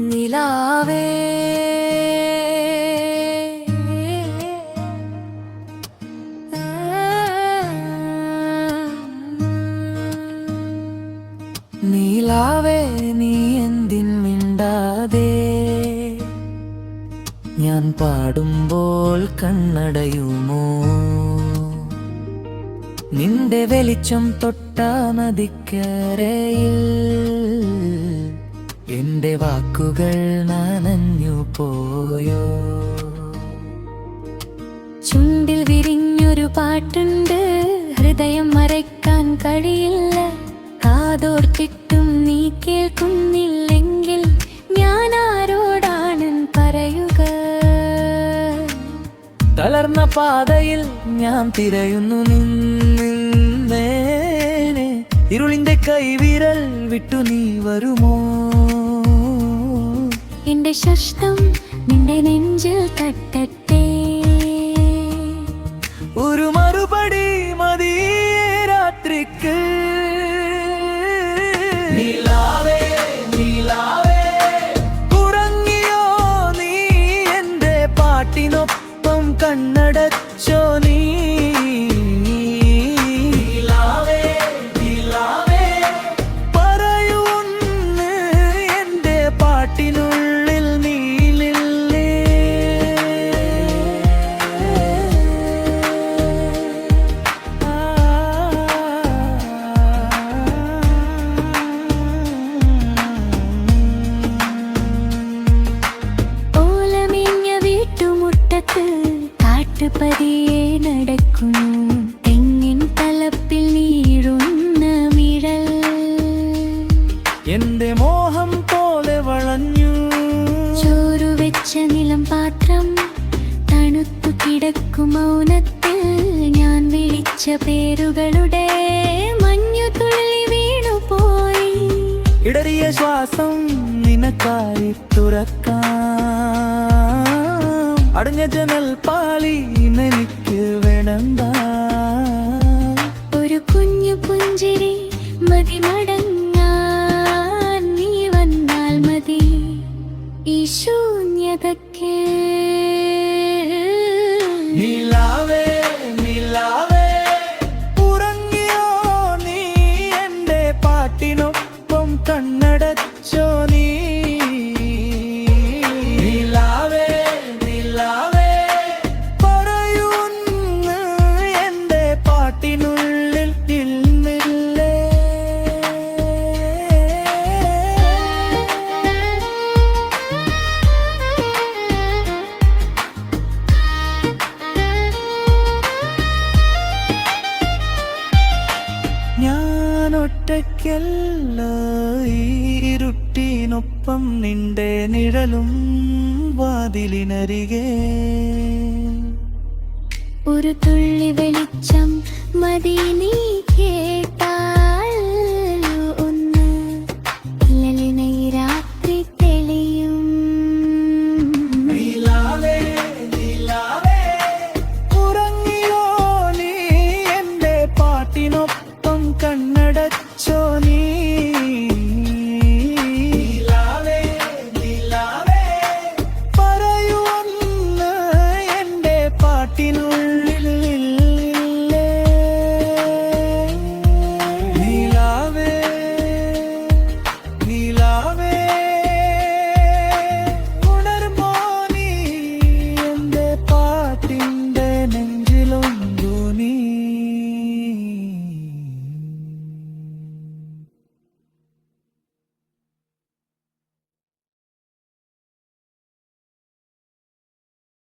നിലാവേ നിലാവേ നീ എന്തിൻ മിണ്ടാതെ ഞാൻ പാടുമ്പോൾ കണ്ണടയുമോ നിന്റെ വെളിച്ചം തൊട്ട നദിക്കരയിൽ എന്റെ വാക്കുകൾ നനഞ്ഞു പോയോ ചുണ്ടിൽ വിരിഞ്ഞൊരു പാട്ടുണ്ട് ഹൃദയം മറയ്ക്കാൻ കഴിയില്ല കാതോർത്തിട്ടും നീ കേൾക്കുന്നില്ലെങ്കിൽ ഞാൻ ആരോടാണ് പറയുക തളർന്ന പാതയിൽ ഞാൻ തിരയുന്നു നിന്നേനെ ഇരുളിന്റെ കൈവിരൽ വിട്ടു നീ വരുമോ എന്റെ ശബ്ദം നിന്റെ നെഞ്ചിൽ തട്ടട്ടെ ഒരു മറുപടി മതി രാത്രിക്ക് നിലാവേ നിലാവേ ഉറങ്ങിയോ നീ എന്റെ പാട്ടിനൊപ്പം കണ്ണടച്ചോ നീ പാട്ടിനുള്ളിൽ നീലില്ലേ ഓലമിഞ്ഞ വീട്ടുമുറ്റത്ത് കാട്ടുപതിയെ നടക്കുന്നു തെങ്ങിൻ തലപ്പിൽ നീറുന്ന മിഴൽ എന്റെ മോഹം പോലെ വളഞ്ഞു ചോരു വെച്ച നിലം പാത്രം തണുത്തു കിടക്കും മൗനത്തിൽ ഞാൻ വിളിച്ച പേരുകളുടെ മഞ്ഞു തുള്ളി വീണുപോയി ഇടറിയ ശ്വാസം നിനക്കായി തുറക്കാം അടഞ്ഞ ജനൽ പാളി എനിക്ക് വേണ്ട ഒരു കുഞ്ഞു പുഞ്ചിരി മതി മടങ്ങാൻ നീ വന്നാൽ മതി ഈ ശൂന്യതയ്ക്ക് നിലാവേ നിലാവേ ഉറങ്ങിയോ നീ എന്റെ പാട്ടിനൊപ്പം കണ്ണടച്ചോ നീ നിലാവേ നിലാവേ പറയുന്നു എന്റെ പാട്ടിനുള്ളിൽ ഇന്നില്ലേ ഞാൻ ഒറ്റയ്ക്കല്ല ഈ ഇരുട്ടിനൊപ്പം നിന്റെ നിഴലും വാതിലിനരികെ ഒരു തുള്ളി വെളിച്ചം മതി നീ